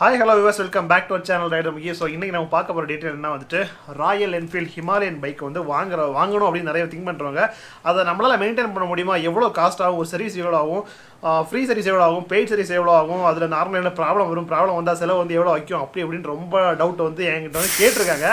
Hi, hello viewers, welcome back to our channel Rider Miki. So இன்னைக்கு நம்ம பார்க்க போற டீடைல் என்ன வந்துட்டு ராயல் என்ஃபீல்ட் ஹிமாலயன் பைக் வந்து வாங்கணும் அப்படின்னு நிறைய திங்க் பண்றவங்க அதை நம்மளால மெயின்டைன் பண்ண முடியுமா, எவ்வளவு காஸ்ட் ஆகும், ஒரு சர்வீஸ் எவ்வளவு ஆகும், ஃப்ரீ சர்வீஸ் எவ்வளவு ஆகும், பெய்ட் சர்வீஸ் எவ்வளவு ஆகும், அதுல நார்மல் என்ன ப்ராப்ளம் வந்தா செலவு வந்து எவ்வளவு வைக்கும் அப்படி அப்படின்னு ரொம்ப டவுட் வந்து என்கிட்ட வந்து கேட்டிருக்காங்க.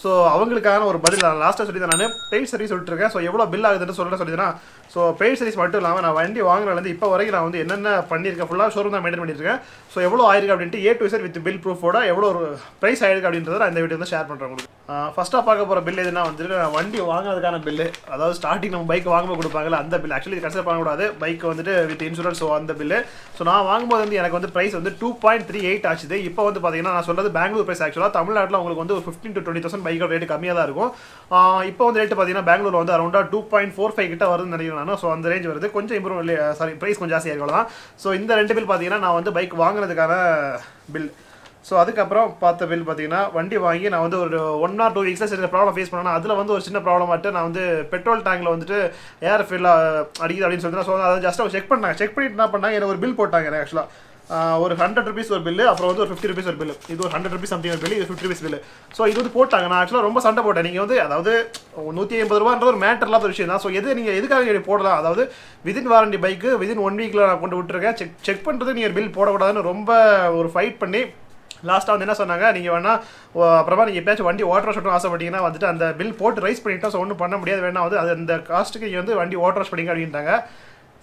ஸோ அவங்களுக்கான ஒரு பதில் நான் லாஸ்ட்டாக சொல்லி தான் நான் பெய்ட் சர்வீஸ் சொல்லிட்டுருக்கேன். ஸோ எவ்வளோ பில் ஆகுதுன்னு சொல்லிட்டேன். ஸோ பெய்ட் சர்வீஸ் மட்டும் இல்லாமல் நான் வண்டி வாங்குறதுலேருந்து இப்போ வரைக்கும் நான் வந்து என்னென்ன பண்ணியிருக்கேன், ஃபுல்லாக ஷோரூம் தான் மெயின்டைன் பண்ணியிருக்கேன். ஸோ எவ்வளோ ஆயிருக்கு அப்படின்ட்டு A to Z with bill ப்ரூஃபோட எவ்வளோ ஒரு ப்ரைஸ் ஆயிருக்கு அப்படின்றத நான் இந்த வீடியோ வந்து ஷேர் பண்ணுறேன் உங்களுக்கு. ஃபஸ்ட்டாக பார்க்க போகிற பில் எதுனா வந்துட்டு நான் வண்டி வாங்குறதுக்கான பில்லு, அதாவது ஸ்டார்டிங் நம்ம பைக் வாங்கும்போது கொடுப்பாங்கல்ல அந்த பில். ஆக்சுவலி இது கன்சிடர் பண்ணக்கூடாது, பைக் வந்துட்டு வித் இன்சூரன்ஸ். ஸோ அந்த பில்லு ஸோ நான் வாங்கும்போது வந்து எனக்கு வந்து ப்ரைஸ் வந்து 2.38 ஆச்சுது. இப்போ வந்து பார்த்தீங்கன்னா நான் சொல்கிறது பெங்களூர் ப்ரைஸ். ஆக்சுவலாக தமிழ்நாட்டில் உங்களுக்கு வந்து ஒரு 15,000 to 20,000 பைக்கோட ரேட்டு கம்மியாக தான் இருக்கும். இப்போ வந்து ரேட்டு பார்த்தீங்கன்னா பெங்களூர் வந்து அரௌண்டாக 2.45 கிட்ட வருதுன்னு நினைக்கிறேன் நான். ஸோ அந்த ரேஞ்ச் வருது, கொஞ்சம் இம்ப்ரூவ் இல்லை, சாரி ப்ரைஸ் கொஞ்சம் ஜாஸ்தியாக இருக்கும் தான். ஸோ இந்த ரெண்டு பில் பார்த்தீங்கன்னா நான் வந்து பைக் வாங்குறதுக்கான பில். ஸோ அதுக்கப்புறம் பார்த்த பில் பார்த்தீங்கன்னா வண்டி வாங்கி நான் வந்து ஒரு 1 or 2 வீக்ஸில் சில ப்ராப்ளம் ஃபேஸ் பண்ணேன். அதில் வந்து ஒரு சின்ன ப்ராப்ளம் ஆகிட்டு நான் வந்து பெட்ரோல் டேங்கில் வந்துட்டு ஏர் ஃபில் அடிக்குது அப்படின்னு சொல்லிட்டு ஸோ அதை ஜஸ்ட் செக் பண்ணிட்டு என்ன பண்ணாங்க, எனக்கு ஒரு பில் போட்டாங்க. எனக்கு ஆக்சுவலாக ஒரு 100 rupees ஒரு பில்லு, அப்புறம் வந்து ஒரு 50 rupees ஒரு பில்லு. இது ஒரு 100 rupees சம்திங் ஒரு பில்லு, இது 50 rupees பில்லு. ஸோ இது வந்து போட்டாங்க. நான் ஆக்சுவலாக ரொம்ப சண்டை போட்டேன். நீங்கள் வந்து அதாவது 180 ரூபான்ற ஒரு மேட்டர் இல்லாத விஷயம் தான். ஸோ நீங்கள் எதுக்காக போடலாம், அதாவது விதின் வாரண்டி பைக்கு விதின் 1 வீக்கில் நான் கொண்டு விட்டுருக்கேன், செக் பண்ணுறது நீங்கள் பில் போடக்கூடாதுன்னு ரொம்ப ஒரு ஃபைட் பண்ணி லாஸ்ட்டாக வந்து என்ன சொன்னாங்க, நீங்கள் வேணா அப்புறமா நீங்கள் எப்பயாச்சும் வண்டி வாட்டர் வாஷ் பண்ணணும் ஆசைப்பட்டீங்கன்னா வந்துட்டு அந்த பில் போட்டு ரைஸ் பண்ணிட்டோம். ஸோ ஒன்றும் பண்ண முடியாது, வேணா வந்து அது அந்த காஸ்ட்டுக்கு நீங்கள் வந்து வண்டி வாட்டர் வாஷ் பண்ணிங்க அப்படின்ட்டாங்க.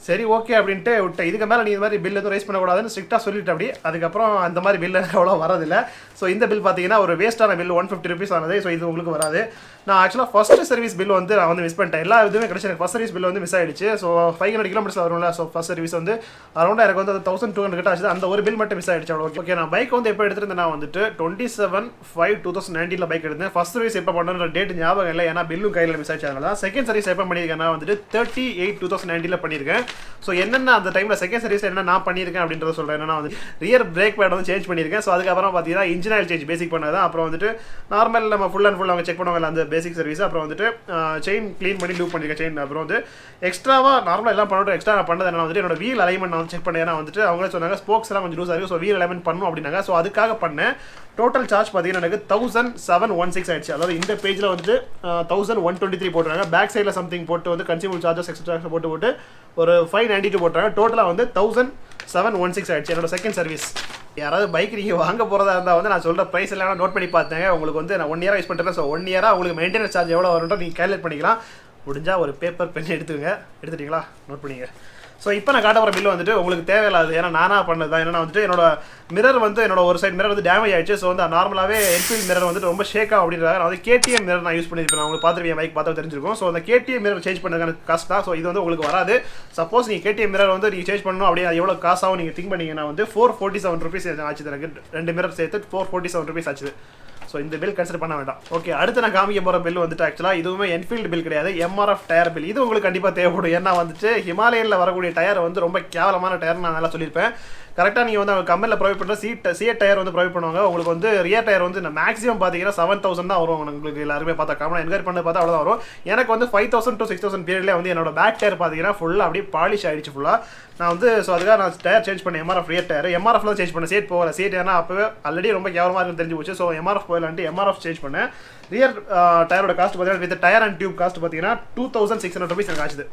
சரி ஓகே அப்படின்ட்டு விட்டேன். இதுக்கு மேலே நீ இது மாதிரி பில் எதுவும் ரைஸ் பண்ணக்கூடாதுன்னு ஸ்ட்ரிக்டாக சொல்லிட்டு அப்படி அதுக்கப்புறம் அந்த மாதிரி பில் எனக்கு அவ்வளோ வரதில்லை. ஸோ இந்த பில் பார்த்தீங்கன்னா ஒரு வேஸ்ட்டான பில் 150 rupees ஆனது. ஸோ இது உங்களுக்கு வராது. நான் ஆக்சுவலாக ஃபஸ்ட்டு சர்வீஸ் பில் வந்து நான் வந்து மிஸ் பண்ணிட்டேன். எல்லா இதுவுமே கிடைச்சி எனக்கு ஃபஸ்ட் சர்வீஸ் பில் வந்து மிஸ் ஆகிடுச்சு. ஸோ 500 kilometers வரும்ல. ஸோ ஃபஸ்ட் சர்வீஸ் வந்து அரௌண்டாக எனக்கு வந்து 1200 கிட்ட ஆச்சு. அந்த ஒரு பில் மட்டும் மிஸ் ஆகிடுச்சு. அவ்வளோ ஓகே. நான் பைக் வந்து எப்போ எடுத்துருந்தேன், நான் வந்துட்டு 27/5/2019 பைக் எடுத்தேன். ஃபஸ்ட் சர்வீஸ் எப்போ பண்ணுற டேட் ஞாபகம் இல்லை, ஏன்னா பில்லும் கையில் மிஸ் ஆச்சு. அதனால செகண்ட் சர்வீஸ் எப்போ பண்ணியிருக்கேன் வந்துட்டு 30/8/2019 பண்ணியிருக்கேன். ஸோ என்னென்ன அந்த டைமில் செகண்ட் சர்வீஸ் என்ன நான் பண்ணியிருக்கேன் அப்படின்றத சொல்கிறேன். என்னன்னா வந்து ரியர் பிரேக் பேட் வந்து சேஞ்ச் பண்ணியிருக்கேன். ஸோ அதுக்கப்புறம் பார்த்தீங்கன்னா இன்ஜின் ஆயில் சேஞ்ச் பேசிக் பண்ணதான். அப்புறம் வந்துட்டு நார்மல் நம்ம ஃபுல் அண்ட் ஃபுல் அவங்க செக் பண்ணுவாங்க அந்த பேசிக் சர்வீஸ். அப்புறம் வந்துட்டு செயின் க்ளீன் பண்ணி லூப் பண்ணியிருக்கேன் செயின். அப்புறம் வந்து எக்ஸ்ட்ராவாக நார்மலாக எல்லாம் பண்ணட்டும், எக்ஸ்ட்ரா நான் பண்ணது என்ன வந்துட்டு என்னோட வீல் அலைன்மெண்ட் நான் செக் பண்ணேன். ஏன்னா வந்துட்டு அவங்களே சொன்னாங்க ஸ்போக்ஸ் எல்லாம் கொஞ்சம் லூஸாக இருக்குது, ஸோ வீல் அலைன்மெண்ட் பண்ணணும் அப்படின்னாங்க. ஸோ அதுக்காக பண்ணேன். டோட்டல் சார்ஜ் பார்த்தீங்கன்னா எனக்கு 1716 ஆயிடுச்சு. அதாவது இந்த பேஜில் வந்துட்டு 1123 போட்டுறாங்க. பேக் சைடில் சம்திங் போட்டு வந்து கன்சியூமர் சார்ஜஸ் எக்ஸ்ட்ரா போட்டு ஒரு 592 போட்டுறாங்க. டோட்டலாக வந்து 1716 ஆயிடுச்சு என்னோட செகண்ட் சர்வீஸ். யாராவது பைக் நீங்கள் வாங்க போகிறதா இருந்தால் வந்து நான் சொல்கிற ப்ரைஸ் எல்லாம் நோட் பண்ணி பார்த்தேங்க. உங்களுக்கு வந்து நான் 1 year யூஸ் பண்ணுறேன். ஸோ 1 year உங்களுக்கு மெயின்டெனன்ஸ் சார்ஜ் எவ்வளோ வரும்ன்றோ நீங்கள் கேல்குலேட் பண்ணிக்கலாம். முடிஞ்சால் ஒரு பேப்பர் பென் எடுத்துட்டீங்களா, நோட் பண்ணிங்க. ஸோ இப்போ நான் காட்ட போகிற பில் வந்துட்டு உங்களுக்கு தேவையில்லாது, ஏன்னா நானாக பண்ணது தான். ஏன்னா வந்துட்டு என்னோட மிரர் வந்து என்னோட ஒரு சைட் மிரர் வந்து டேமேஜ் ஆயிடுச்சு. ஸோ வந்து நார்மலாகவே என்ஃபீல்ட் மிரர் வந்துட்டு ரொம்ப ஷேக்காக அப்படின்றாங்க. நான் வந்து KTM மிரர் நான் யூஸ் பண்ணியிருப்பேன். உங்களுக்கு பார்த்துருப்பேன், பைக் பார்த்தா தெரிஞ்சிருக்கும். ஸோ அந்த KTM மிரர் சேஞ்ச் பண்ணுறதுக்கான காஸ்ட் தான். ஸோ இது வந்து உங்களுக்கு வராது. சப்போஸ் நீங்கள் KTM மிரர் வந்து நீங்கள் சேஞ்ச் பண்ணணும் அப்படியே எவ்வளோ காசாகவும் நீங்கள் திங்க் பண்ணிங்கன்னா வந்து 447 rupees ஆச்சு. எனக்கு 2 மிரர் சேர்த்து 447 rupees ஆச்சு. ஸோ இந்த பில் கன்சிடர் பண்ண வேண்டாம். ஓகே, அடுத்து நான் காமிக்க போகிற பில் வந்துட்டு ஆக்சுவலாக இதுவுமே என்ஃபீல்டு பில் கிடையாது, MRF டயர் பில். இது உங்களுக்கு கண்டிப்பாக தேவைப்படும். ஏன்னா வந்துட்டு ஹிமாலயனில் வரக்கூடிய டயர் வந்து ரொம்ப கேவலமான டயர் நான் நல்லா சொல்லியிருப்பேன். கரெக்டாக நீங்கள் வந்து அவங்க கம்பெனியில் ப்ரொவைட் பண்ணுற சிஎட் டயர் வந்து ப்ரொவைட் பண்ணுவாங்க. உங்களுக்கு வந்து ரியர் டயர் வந்து மேக்ஸிமம் பார்த்தீங்கன்னா 7000 தான் வரும். உங்களுக்கு எல்லாருமே பார்த்தா காமனாக என்கொயரி பண்ணி பார்த்தா அவ்வளோதான் வரும். எனக்கு வந்து 5000 to 6000 பீரியட்லேயே வந்து என்னோட பேக் டயர் பார்த்தீங்கன்னா ஃபுல்லாக அப்படியே பாலிஷ் ஆகிடுச்சு ஃபுல்லாக. நான் வந்து ஸோ அதுக்காக நான் டயர் சேஞ்ச் பண்ணேன். MRF ரியர் டயர் MRF தான் சேஞ்ச் பண்ணேன். சீட் போகல, சீட் ஏன்னா அப்போவே ஆல்ரெடி ரொம்ப கேவலமாக இருக்குன்னு தெரிஞ்சு போச்சு. ஸோ MRF போயிடலான்ட்டு MRF சேஞ்ச் பண்ணேன். ரியர் டயரோட காஸ்ட் பார்த்தீங்கன்னா with tyre and tube cost பார்த்தீங்கன்னா 2600 rupees எனக்கு ஆச்சுது.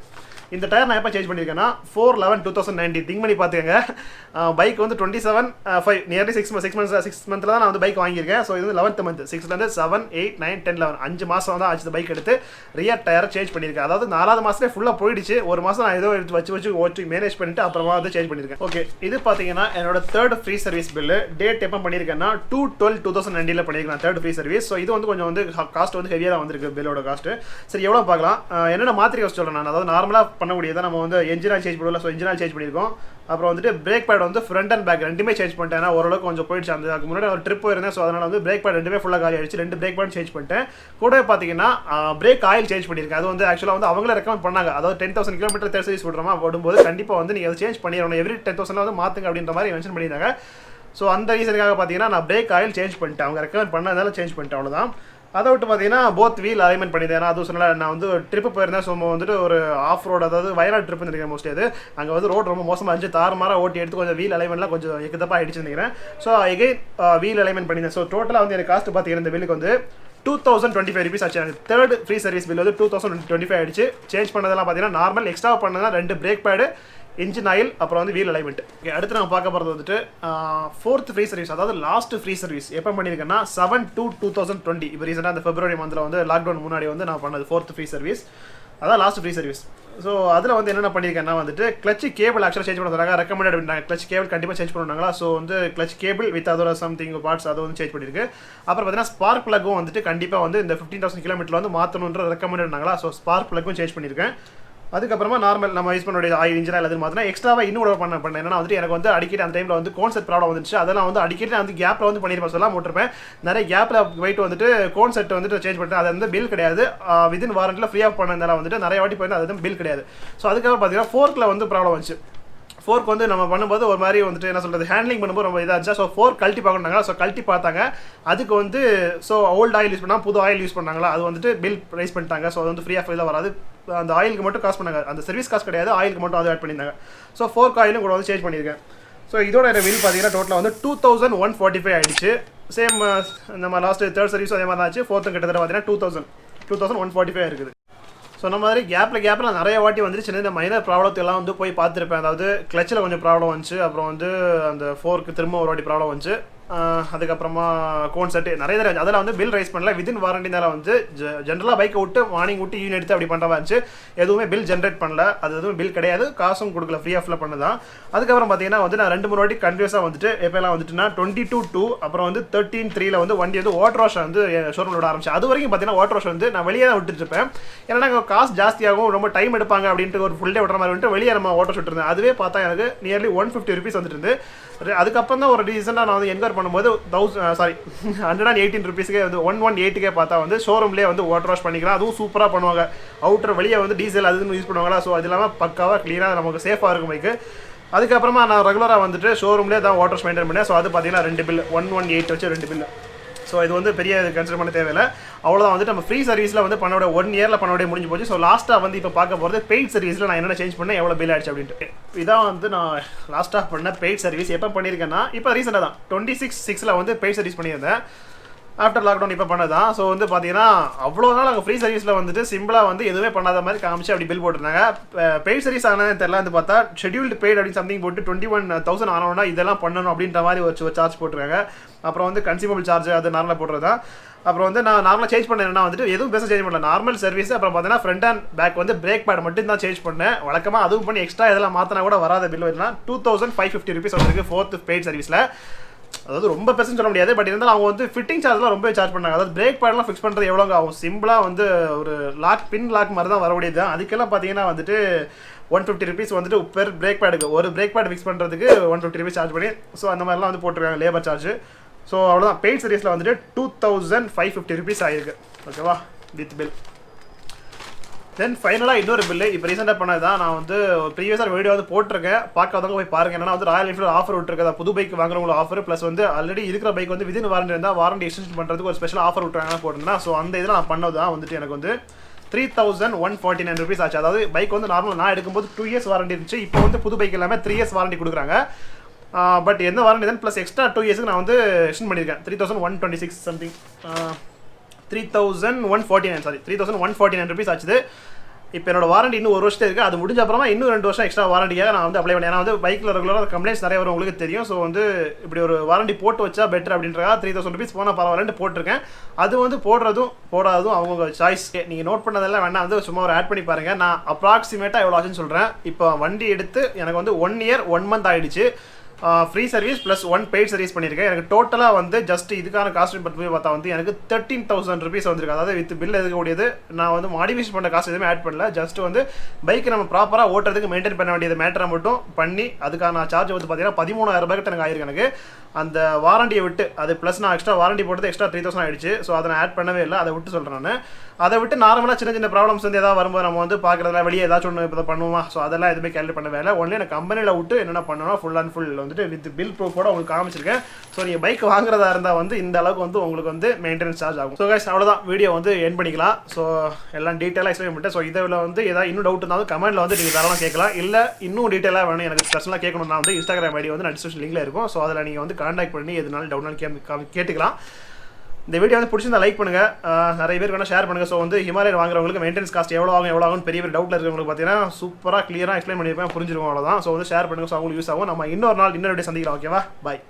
இந்த டயர் நான் எப்போ சேஞ்ச் பண்ணியிருக்கேன்னா 4/11/2019 திங்க் பண்ணி பார்த்துக்கங்க. பைக் வந்து 27/5 நியர்லி 6 மந்த்ல தான் நான் வந்து பைக் வாங்கியிருக்கேன். ஸோ இது 11th month 6லேருந்து 7, 8, 9, 10, 11 5 மாதம் தான் ஆச்சு பைக் எடுத்து ரியர் டயர் சேஞ்ச் பண்ணியிருக்கேன். அதாவது 4வது மாதத்துலேயே ஃபுல்லாக போயிடுச்சு. ஒரு மாதம் நான் ஏதோ எடுத்து வச்சு மேனேஜ் பண்ணிட்டு அப்புறமா வந்து சேஞ்ச் பண்ணியிருக்கேன். ஓகே, இது பார்த்தீங்கன்னா என்னோட 3rd free service bill. Date எப்போ பண்ணியிருக்கேன்னா 2/12/2019 பண்ணியிருக்கேன் 3rd ஃப்ரீ சர்வீஸ். ஸோ இது வந்து கொஞ்சம் வந்து காஸ்ட் வந்து ஹெவியாக தான் வந்திருக்கு பில்லோட காஸ்ட். சரி எவ்வளோ பார்க்கலாம். என்னென்ன மாத்திரை சொல்கிறேன் நான், அதாவது நார்மலாக பண்ணக்கூடியதை நம்ம வந்து என்ஜின் ஆயில் சேஞ்ச் பண்ணுவோம்ல. ஸோ என்ஜின் ஆயில் சேஞ்ச் பண்ணியிருக்கோம். அப்புறம் வந்துட்டு பிரேக் பேட் வந்து ஃப்ரண்ட் அண்ட் பேக் ரெண்டுமே சேஞ்ச் பண்ணிட்டேன். ஏன்னா ஓரளவுக்கு கொஞ்சம் போயிடுச்சு. அதுக்கு முன்னாடி ஒரு ட்ரிப் போயிருந்தேன். ஸோ அதனால் வந்து பிரேக் பேட் ரெண்டுமே ஃபுல்லாக காலி ஆயிடுச்சு. 2 பிரேக் பேட் சேஞ்ச் பண்ணிட்டேன். கூடவே பார்த்தீங்கன்னா பிரேக் ஆயில் சேஞ்ச் பண்ணியிருக்கேன். அது வந்து ஆக்சுவலாக வந்து அவங்களே ரெக்கமெண்ட் பண்ணாங்க. அதாவது 10,000 kilometer தேர்ட் சர்வீஸ் விடுறோமா போடும்போது கண்டிப்பாக வந்து நீங்கள் அதை சேஞ்ச் பண்ணிடணும், எவ்ரி 10,000 வந்து மாற்றுங்க அப்படின்ற மாதிரி மென்ஷன் பண்ணியிருந்தாங்க. ஸோ அந்த ரீசனுக்காக பார்த்தீங்கன்னா நான் பிரேக் ஆயில் சேஞ்ச் பண்ணிட்டேன். அவங்க ரெக்கமெண்ட் பண்ணதால சேஞ்ச் பண்ணிட்டேன், அவ்வளோதான். அதை விட்டு பார்த்தீங்கன்னா போத் வீல் அலைன்மெண்ட் பண்ணியிருந்தேன். ஏன்னா அது சொன்னால் நான் வந்து ட்ரிப்பு போயிருந்தேன். ஸோ வந்துட்டு ஒரு ஆஃப் ரோடு, அதாவது வயநாடு ட்ரிப் நினைக்கிறேன் மோஸ்ட்லி. அது அங்கே வந்து ரோடு ரொம்ப மோசமாக இருந்துச்சு, தாறுமாறாக ஓட்டி எடுத்து கொஞ்சம் வீல் அலைன்மெண்ட்லாம் கொஞ்சம் எக்கத்தப்பா ஆகிடுச்சு நினைக்கிறேன். ஸோ எகைன் வீல் அலைன்மெண்ட் பண்ணியிருந்தேன். ஸோ டோட்டலாக வந்து எனக்கு காஸ்ட் பார்த்தீங்கன்னா இந்த வீலுக்கு வந்து 2025 rupees ஆச்சு. எனக்கு தேர்ட் ஃப்ரீ சர்வீஸ் பில் வந்து 2025 ஆயிடுச்சு. சேஞ்ச் பண்ணதெல்லாம் பார்த்தீங்கன்னா நார்மல், எக்ஸ்ட்ரா பண்ணதுனா 2 பிரேக் பேடு, இன்ஜின் ஆயில், அப்புறம் வந்து வீல் அலைன்மெண்ட். ஓகே, அடுத்து நம்ம பார்க்க போகிறது வந்துட்டு ஃபோர்த் ஃப்ரீ சர்வீஸ், அதாவது லாஸ்ட் ஃப்ரீ சர்வீஸ் எப்போ பண்ணியிருக்கேன்னா 7/2/2020. இப்போ ரீசெண்டாக அந்த February மந்தில் வந்து லாக்டவுன் முன்னாடி வந்து நான் பண்ணது ஃபோர்த் ஃப்ரீ சர்வீஸ், அதான் லாஸ்ட் ஃப்ரீ சர்வீஸ். ஸோ அதில் வந்து என்னென்ன பண்ணியிருக்கேன்னா வந்துட்டு கிளச் கேபிள் ஆக்சுவலாக சேஞ்ச் பண்ண சொன்னாங்க, ரெக்கமெண்டட் அப்படின்றாங்க. கிளச் கேபிள் கண்டிப்பாக சேஞ்ச் பண்ணுவாங்களா. ஸோ வந்து கிளச் கேபிள் வித் அதோட சம்திங் பார்ட்ஸ் அதை வந்து சேஞ்ச் பண்ணியிருக்கு. அப்புறம் பார்த்தீங்கன்னா ஸ்பார்க் பிளக்கும் வந்துட்டு கண்டிப்பாக வந்து இந்த 15,000 கிலோமீட்டர் வந்து மாற்றணுன்ற ரெக்கமெண்டட்னாங்களா. ஸோ ஸ்பார்க் பிளக்கும் சேஞ்ச் பண்ணியிருக்கேன். அதுக்கப்புறமா நார்மல் நம்ம யூஸ் பண்ண வேண்டிய ஆயில், இன்ஜின் ஆயில் அது மாற்றினா எக்ஸ்ட்ராவாக இன்னும் பண்ணேன். என்னன்னா வந்துட்டு எனக்கு வந்து அடிக்கடி அந்த டைமில் வந்து கோன்செட் ப்ராப்ளம் வந்துச்சு. அதெல்லாம் வந்து அடிக்கடி நான் வந்து கேப்பில் வந்து பண்ணியிருப்பேன், சொல்லலாம் போட்டிருப்பேன். நிறைய கேப்பில் போயிட்டு வந்துட்டு கோன்செட் வந்துட்டு சேஞ்ச் பண்ணிட்டேன். அது வந்து பில் கிடையாது, விதின் வாரண்டியில் ஃப்ரீ ஆஃப் பண்ணதால வந்துட்டு நிறைய வாட்டி போயிருந்தேன், அது வந்து பில் கிடையாது. ஸோ அதுக்கப்புறம் பார்த்தீங்கன்னா ஃபோர்க்கில் வந்து ப்ராப்ளம் வந்துச்சு. ஃபோர்க் வந்து நம்ம பண்ணும்போது ஒரு மாதிரி வந்துட்டு என்ன சொல்கிறது, ஹேண்ட்லிங் பண்ணும்போது ரொம்ப இதாக இருந்துச்சு. ஸோ ஃபோர்க் கழட்டி பார்க்கணுனாங்க. ஸோ கழட்டி பார்த்தாங்க, அதுக்கு வந்து ஸோ ஓல்டு ஆயில் யூஸ் பண்ணால் புது ஆயில் யூஸ் பண்ணாங்களா, அது வந்துட்டு பில் ரைஸ் பண்ணிட்டாங்க. ஸோ அது வந்து ஃப்ரீ ஆஃப் இதில் வராது, அந்த ஆயிலுக்கு மட்டும் காசு பண்ணாங்க, அந்த சர்வீஸ் காசு கிடையாது, ஆயிலுக்கு மட்டும் அது ஆட் பண்ணியிருந்தாங்க. ஸோ ஃபோர்க் ஆயிலும் கூட வந்து சேஞ்ச் பண்ணியிருக்கேன். ஸோ இதோட பில் பார்த்தீங்கன்னா டோட்டலாக வந்து 2145 ஆகிடுச்சு. சேம் நம்ம லாஸ்ட் தேர்ட் சர்வீஸும் அதே மாதிரி தான் ஆச்சு. ஃபோர்த்தும் கிட்டத்தட்ட பார்த்தீங்கன்னா 2145 இருக்குது. ஸோ நம்ம மாதிரி கேப்பில் நான் நிறைய வாட்டி வந்துட்டு சின்ன மைனர் ப்ராப்ளத்தெல்லாம் வந்து போய் பார்த்துருப்பேன். அதாவது கிளச்சில் கொஞ்சம் ப்ராப்ளம் வந்துச்சு, அப்புறம் வந்து அந்த ஃபோர்க்கு திரும்ப ஒரு வாட்டி ப்ராப்ளம் வந்துச்சு. அதுக்கப்புறமா கோன் செட்டு நிறைய தடவை அதெல்லாம் வந்து பில் ரைஸ் பண்ணல. விதின் வாரண்டினால வந்து ஜென்ரலாக பைக்கை விட்டு மார்னிங் விட்டு ஈவினிங் எடுத்து அப்படி பண்ணுற மாதிரி இருந்துச்சு. எதுவுமே பில் ஜென்ரேட் பண்ணல, அது எதுவும் பில் கிடையாது, காசும் கொடுக்கல, ஃப்ரீ ஆஃபில் பண்ணதான். அதுக்கப்புறம் பார்த்தீங்கன்னா வந்து நான் 2-3 வாட்டி கன்டினியூஸாக வந்துட்டு எப்போலாம் வந்துட்டுனா 22/2 அப்புறம் வந்து 13/3 வந்து வண்டி வந்து வாட்டர் வாஷ் வந்து ஷோரூமில் விட ஆரம்பிச்சு. அது வரைக்கும் பார்த்தீங்கன்னா வாட்டர் வாஷ் வந்து நான் வெளியே தான் விட்டுருப்பேன். ஏன்னா காசு ஜாஸ்தியாகும், ரொம்ப டைம் எடுப்பாங்க அப்படின்ட்டு ஒரு ஃபுல் டே விட்ற மாதிரி வந்துட்டு வெளியே நம்ம வாட்டர் விட்டுருந்தேன். அதுவே பார்த்தா எனக்கு நியர்லி 150 rupees வந்துட்டு இருந்து. அதுக்கப்புறம் தான் ஒரு ரீசனாக நான் வந்து என்கொயர் பண்ணும்போது 118 rupeesக்கே வந்து 118க்கே பார்த்தா வந்து ஷோரூம்லேயே வந்து வாட்டர் வாஷ் பண்ணிக்கலாம். அதுவும் சூப்பராக பண்ணுவாங்க. அவுட்டர் வெளியே வந்து டீசல் அதுன்னு யூஸ் பண்ணுவாங்களா. ஸோ அது இல்லாமல் பக்காவாக க்ளீனாக நமக்கு சேஃபாக இருக்கும் பைக்கு. அதுக்கப்புறமா நான் ரெகுலராக வந்துட்டு ஷோரூம்லேயே தான் வாட்டர் வாஷ் மெயின்டைன் பண்ணேன். ஸோ அது பார்த்தீங்கன்னா 2 பில் 118 வச்சு 2 பில். ஸோ இது வந்து பெரிய கன்சிடர் பண்ண தேவையில்லை. அவ்வளோதான் வந்துட்டு நம்ம ஃப்ரீ சர்வீஸில் வந்து பண்ணோட 1 இயரில் பண்ணோட முடிஞ்சு போச்சு. ஸோ லாஸ்ட்டாக வந்து இப்போ பார்க்க போகிறது பெய்ட் சர்வீஸில் நான் என்னென்ன சேஞ்ச் பண்ணேன், எவ்வளோ பில் ஆயிடுச்சு அப்படின்ட்டு. இதான் வந்து நான் லாஸ்ட்டாக பண்ண பெய்ட் சர்வீஸ். எப்போ பண்ணியிருக்கேன்னா இப்போ ரீசெண்டாக தான் 26/6 வந்து பெய்ட் சர்வீஸ் பண்ணியிருந்தேன். ஆஃப்டர் லாக்டவுன் இப்போ பண்ணதான். ஸோ வந்து பார்த்தீங்கன்னா அவ்வளோ நாள் அங்கே ஃப்ரீ சர்வீஸில் வந்துட்டு சிம்பிளாக வந்து எதுவுமே பண்ணாத மாதிரி காமிச்சு அப்படி பில் போட்டிருந்தாங்க. பெய்ட் சர்வீஸ் ஆனது தெரியல வந்து பார்த்தா ஷெட்யூல்டு பெய்ட் அப்படின்னு சம்திங் போட்டு 21,000 ஆனோன்னா இதெல்லாம் பண்ணணும் அப்படின்ற மாதிரி ஒரு சார்ஜ் போட்டிருக்காங்க. அப்புறம் வந்து கன்சியூமபிள் சார்ஜ் அது நார்மலாக போடுறது தான். அப்புறம் வந்து நான் நார்மலாக சேஞ்ச் பண்ணேன்னா வந்துட்டு எதுவும் பெருசாக சேஞ்ச் பண்ணல, நார்மல் சர்வீஸ். அப்புறம் பார்த்தீங்கன்னா ஃப்ரண்ட் அண்ட் பேக் வந்து பிரேக் பேட் மட்டும் தான் சேஞ்ச் பண்ணேன். வழக்கமாக அதுவும் பண்ணி எக்ஸ்ட்ரா இதெல்லாம் மாற்றினா கூட வராத பில் வரலாம். 2550 rupees வந்துருக்கு ஃபோர்த் பெய்ட் சர்வீஸில். அதாவது ரொம்ப பெருசுன்னு சொல்ல முடியாது, பட் இருந்தாலும் அவங்க வந்து ஃபிட்டிங் சார்ஜ்லாம் ரொம்ப சார்ஜ் பண்ணாங்க. அதாவது பிரேக் பேட்லாம் ஃபிக்ஸ் பண்ணுறது எவ்வளோங்க ஆகும், சிம்பிளாக வந்து ஒரு பின் லாக் மாதிரி தான் வரக்கூடியது. அதுக்கெல்லாம் பார்த்தீங்கன்னா வந்துட்டு 150 rupees வந்துட்டு பெர் பிரேக் பேடுக்கு, ஒரு பிரேக் பேட் ஃபிக்ஸ் பண்ணுறதுக்கு 150 rupees சார்ஜ் பண்ணி. ஸோ அந்த மாதிரிலாம் வந்து போட்டிருக்காங்க லேபர் சார்ஜ். ஸோ அவ்வளோதான் பெய்ட் சர்வீஸில் வந்துட்டு 2550 rupees ஆகிருக்கு. ஓகேவா, வித் பில். தென் ஃபைனலாக இன்னொரு பில்லு இப்போ ரீசெண்டாக பண்ணது தான். நான் வந்து ப்ரீவியஸாக வீடியோ வந்து போட்டிருக்கேன், பார்க்காதவங்க போய் பாருங்கள். ஏன்னா வந்து ராயல் என்ஃபீல்டு ஆஃபர் விட்டுருக்கா, புது பைக் வாங்குறவங்களுக்கு ஆஃபர், ப்ளஸ் வந்து ஆல்ரெடி இருக்கிற பைக் வந்து விதின் வாரண்டி இருந்தால் வாரண்டி எக்ஸ்டென்ஷன் பண்ணுறதுக்கு ஒரு ஸ்பெஷல் ஆஃபர் விட்டுருக்காங்க போட்டிருந்தேன். ஸோ அந்த இதில் நான் பண்ணது தான் வந்துட்டு எனக்கு வந்து 3149 rupees ஆச்சு. அதாவது பைக் வந்து நார்மல் நான் எடுக்கும்போது 2 years வாரண்டி இருந்துச்சு. இப்போ வந்து புது பைக் எல்லாமே 3 years வாரண்டி கொடுக்குறாங்க. பட் என்ன வாரண்டி தான் ப்ளஸ் எக்ஸ்ட்ரா 2 yearsக்கு நான் வந்து எக்ஸ்டெண்ட் பண்ணியிருக்கேன். 3126 சம்திங் 3149 rupees ஆச்சுது. இப்போ என்னோட வாரண்டி இன்னும் 1 வருஷத்துக்கு இருக்குது. அது முடிஞ்ச அப்புறமா இன்னும் 2 வருஷம் எக்ஸ்ட்ரா வாரண்டியாக நான் வந்து அப்ளை பண்ணேன். ஏன்னா வந்து பைக்கில் ரெகுலராக கம்ப்ளைண்ட்ஸ் நிறைய வரும், உங்களுக்கு தெரியும். ஸோ வந்து இப்படி ஒரு வாரண்டி போட்டு வச்சா பெட்டர் அப்படின்றதா 3000 rupees போனால் பரவாயில்லன்ட்டு போட்டிருக்கேன். அது வந்து போடுறதும் போடாததும் அவங்க சாய்ஸ். நீங்கள் நோட் பண்ணதெல்லாம் வேணா வந்து சும்மா ஒரு ஆட் பண்ணி பாருங்கள். நான் அப்ராக்சிமேட்டாக எவ்வளோ ஆச்சுன்னு சொல்கிறேன். இப்போ வண்டி எடுத்து எனக்கு வந்து 1 year 1 month ஆகிடுச்சு. Free service plus 1 paid service பண்ணியிருக்கேன். எனக்கு டோட்டலாக வந்து ஜஸ்ட் இதுக்கான காஸ்ட் போய் பார்த்தா வந்து எனக்கு 13,000 rupees வந்துருக்கு. அதாவது வித் பில் இருக்கக்கூடியது. நான் வந்து மாடிஃபிகேஷன் பண்ண காசு எதுவுமே ஆட் பண்ணல. ஜஸ்ட் வந்து பைக்கை நம்ம ப்ராப்பராக ஓட்டுறதுக்கு மெயின்டைன் பண்ண வேண்டியது மேட்டரை மட்டும் பண்ணி அதுக்கான சார்ஜ் வந்து பார்த்தீங்கன்னா 13,000 ரூபாய்க்கு எனக்கு ஆயிருக்கு. எனக்கு அந்த வாரண்டியை விட்டு அது ப்ளஸ் நான் எக்ஸ்ட்ரா வாரண்டி போட்டது எக்ஸ்ட்ரா 3000 ஆயிடுச்சு. ஸோ அதை நான் ஆட் பண்ணவே இல்லை, அதை விட்டு சொல்கிறேன் நான். அதை விட்டு நார்மலாக சின்ன சின்ன ப்ராப்ளம்ஸ் வந்து எதாவது வரும்போது நம்ம வந்து பார்க்குறதுல வெளியே ஏதாச்சும் ஒன்று இப்போ பண்ணுவோமா. ஸோ அதெல்லாம் எதுவுமே கேல்குலேட் பண்ணவே இல்லை. ஒன்லி எனக்கு கம்பெனியில் விட்டு என்னென்ன பண்ணணும் ஃபுல் அண்ட் ஃபுல் வந்துட்டு வித் பில் ப்ரூஃபோட உங்களுக்கு காமிச்சிருக்கேன். ஸோ நீங்கள் பைக் வாங்குறதா இருந்தால் வந்து இந்த அளவுக்கு வந்து உங்களுக்கு வந்து மெயின்டெனன்ஸ் சார்ஜ் ஆகும். ஸோ கைஸ் அவ்வளோதான், வீடியோ வந்து என் பண்ணிக்கலாம். ஸோ எல்லாம் டீட்டெயிலாக எக்ஸ்பிளைன் பண்ணிட்டேன். ஸோ இதில் வந்து ஏதாவது இன்னும் டவுட் இருந்தாலும் கமெண்ட்டில் வந்து நீங்கள் தாராளமாக கேட்கலாம். இல்லை இன்னும் டீட்டெயிலாக வேணும் எனக்கு பர்சனலாக கேட்கணும்னா வந்து இன்ஸ்டாகிராம் ஐடி வந்து டிஸ்கிரிப்ஷன் லிங்கில் இருக்கும். ஸோ அதில் நீங்கள் வந்து கான்டாக்ட் பண்ணி எதுனாலும் டவுட்னாலும் கேட்டுக்கலாம். இந்த வீடியோ வந்து பிடிச்சிருந்தா லைக் பண்ணுங்கள், நிறைய பேருக்கு வேணால் ஷேர் பண்ணுங்கள். ஸோ வந்து ஹிமாலயன் வாங்குறவங்களுக்கு மெயின்டெனன்ஸ் காஸ்ட் எவ்வளோ ஆகும்னு பெரிய டவுட்டில் இருக்கிறவங்களுக்கு பார்த்தீங்கன்னா சூப்பராக கிளியராக எக்ஸ்பிளைன் பண்ணியிருப்பேன், புரிஞ்சிருக்கும். அவ்வளோதான். ஸோ வந்து ஷேர் பண்ணுங்கள். ஸோ அவங்களுக்கு யூஸ் ஆகும். நம்ம இன்னொரு நாள் இன்னொரு வீடியோ சந்திக்கலாம். ஓகேவா? பாய்.